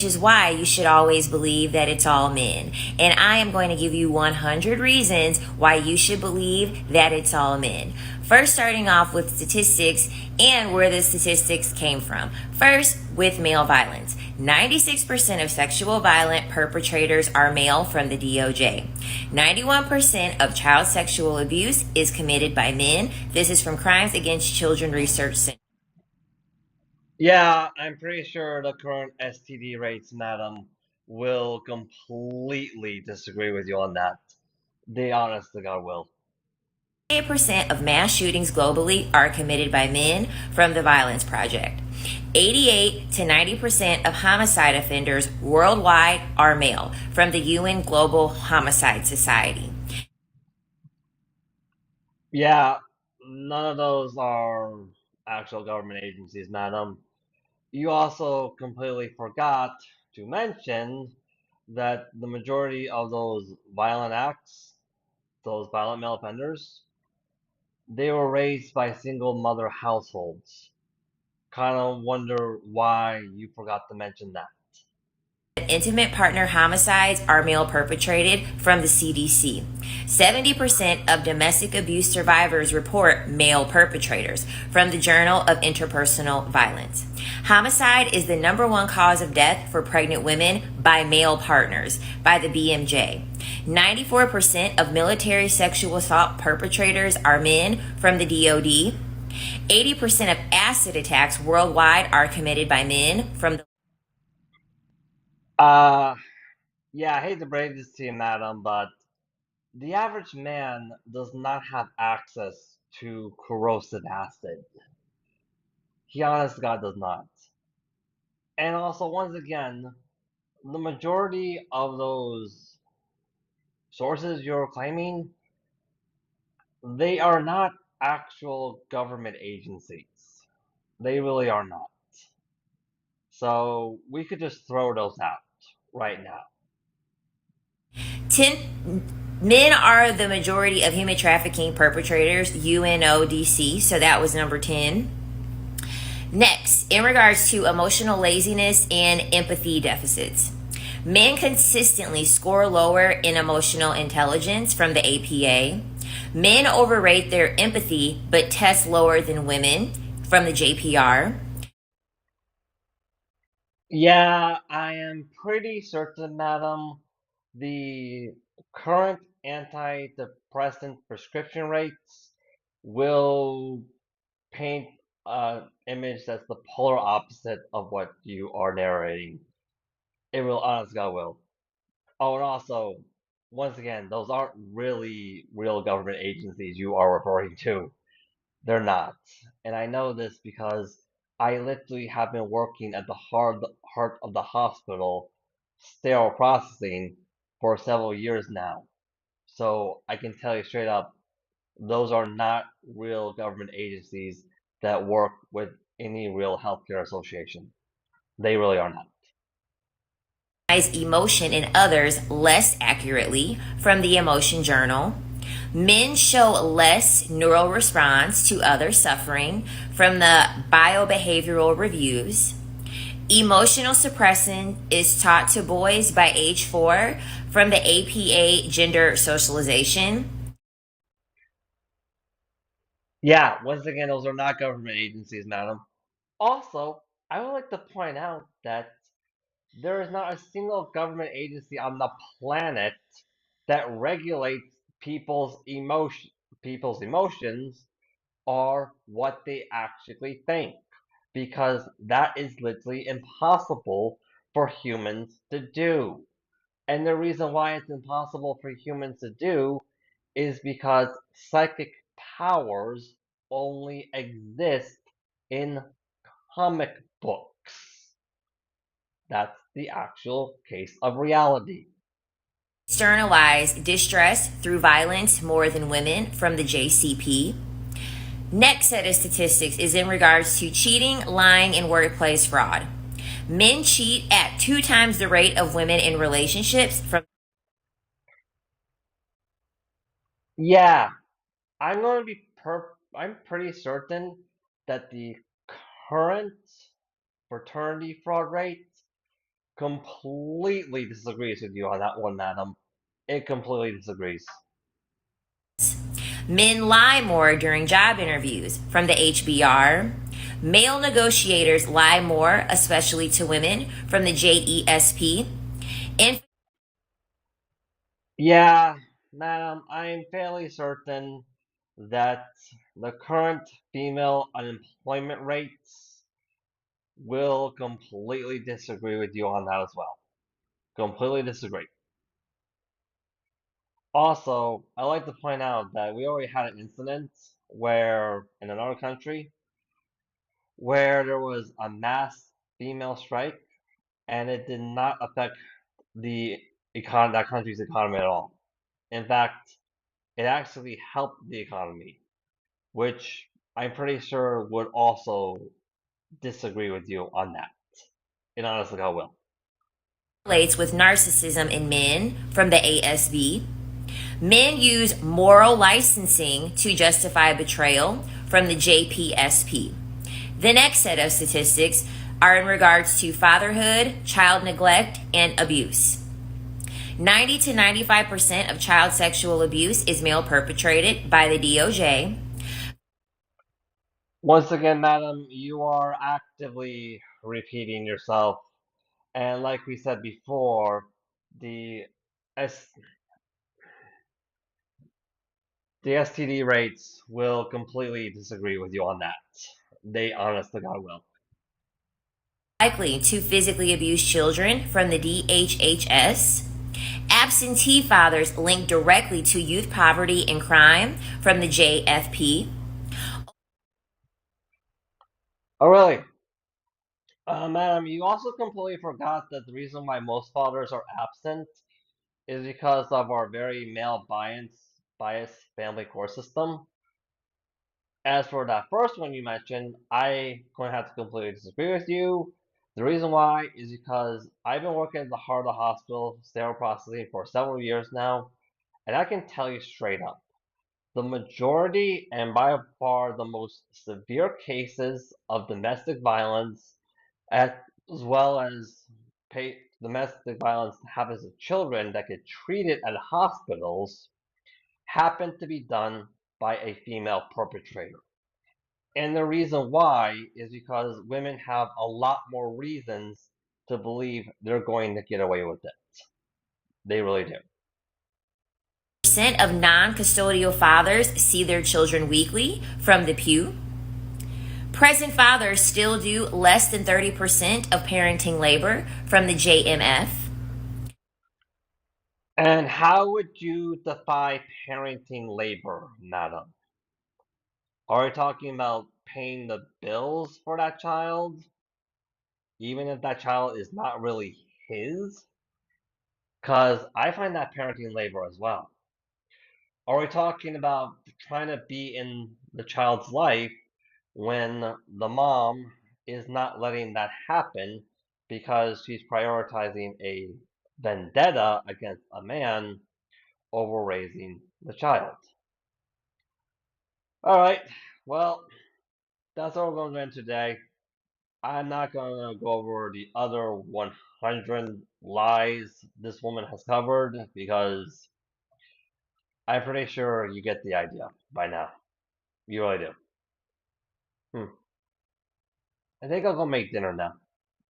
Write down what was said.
is why you should always believe that it's all men. And I am going to give you 100 reasons why you should believe that it's all men. First, starting off with statistics and where the statistics came from. First, with male violence. 96% of sexual violent perpetrators are male from the DOJ. 91% of child sexual abuse is committed by men. This is from Crimes Against Children Research Center. Yeah, I'm pretty sure the current STD rates, madam, will completely disagree with you on that. They honest to God will. 88% of mass shootings globally are committed by men from the Violence Project. 88 to 90% of homicide offenders worldwide are male from the UN Global Homicide Society. Yeah, none of those are actual government agencies, madam. You also completely forgot to mention that the majority of those violent acts, those violent male offenders, they were raised by single mother households. Kind of wonder why you forgot to mention that. Intimate partner homicides are male perpetrated from the CDC. 70% of domestic abuse survivors report male perpetrators from the Journal of Interpersonal Violence. Homicide is the number one cause of death for pregnant women by male partners by the BMJ. 94% of military sexual assault perpetrators are men from the DOD. 80% of acid attacks worldwide are committed by men from the Uh, yeah, I hate to break this to you, madam, but the average man does not have access to corrosive acid. He honest to God does not. And also, once again, the majority of those sources you're claiming, they are not actual government agencies. They really are not. So we could just throw those out right now. 10 men are the majority of human trafficking perpetrators, UNODC, so that was number 10. Next, in regards to emotional laziness and empathy deficits, men consistently score lower in emotional intelligence from the APA. Men overrate their empathy but test lower than women from the JPR. Yeah, I am pretty certain, madam, the current antidepressant prescription rates will paint an image that's the polar opposite of what you are narrating. It will, honest God will. Oh, and also, once again, those aren't really real government agencies you are referring to. They're not. And I know this because I literally have been working at the heart of the hospital, sterile processing, for several years now. So I can tell you straight up, those are not real government agencies that work with any real healthcare association. They really are not. Emotion in others less accurately from the Emotion Journal. Men show less neural response to other suffering from the biobehavioral reviews. Emotional suppression is taught to boys by age 4 from the APA gender socialization. Yeah, once again, those are not government agencies, madam. Also, I would like to point out that there is not a single government agency on the planet that regulates people's emotions or what they actually think, because that is literally impossible for humans to do. And the reason why it's impossible for humans to do is because psychic powers only exist in comic books. That's the actual case of reality. Externalize distress through violence more than women from the JCP. Next set of statistics is in regards to cheating, lying, and workplace fraud. Men cheat at 2 times the rate of women in relationships from Yeah, I'm pretty certain that the current fraternity fraud rate completely disagrees with you on that one, madam. It completely disagrees. Men lie more during job interviews from the HBR. Male negotiators lie more, especially to women, from the JESP. And Yeah, madam, I'm fairly certain that the current female unemployment rates will completely disagree with you on that as well. Completely disagree. Also, I like to point out that we already had an incident where, in another country, where there was a mass female strike, and it did not affect the that country's economy at all. In fact, it actually helped the economy, which I'm pretty sure would also disagree with you on that. And honestly, I will. relates with narcissism in men from the ASB. Men use moral licensing to justify betrayal from the JPSP. The next set of statistics are in regards to fatherhood, child neglect, and abuse. 90 to 95% of child sexual abuse is male perpetrated by the DOJ. Once again, madam, you are actively repeating yourself. And like we said before, the S the STD rates will completely disagree with you on that. They honestly God will. Likely to physically abuse children from the DHHS. Absentee fathers linked directly to youth poverty and crime from the JFP. Oh, really? Madam, you also completely forgot that the reason why most fathers are absent is because of our very male bias family court system. As for that first one you mentioned, I'm going to have to completely disagree with you. The reason why is because I've been working at the heart of the hospital, sterile processing, for several years now, and I can tell you straight up, the majority and by far the most severe cases of domestic violence, as well as domestic violence that happens to children that get treated at hospitals, happen to be done by a female perpetrator. And the reason why is because women have a lot more reasons to believe they're going to get away with it. They really do. Percent of non custodial fathers see their children weekly from the Pew. Present fathers still do less than 30% of parenting labor from the JMF. And how would you define parenting labor, madam? Are we talking about paying the bills for that child, even if that child is not really his? Because I find that parenting labor as well. Are we talking about trying to be in the child's life when the mom is not letting that happen because she's prioritizing a vendetta against a man over raising the child? All right, well, that's all we're going to do today. I'm not going to go over the other 100 lies this woman has covered because I'm pretty sure you get the idea by now. You really do. I think I'll go make dinner now.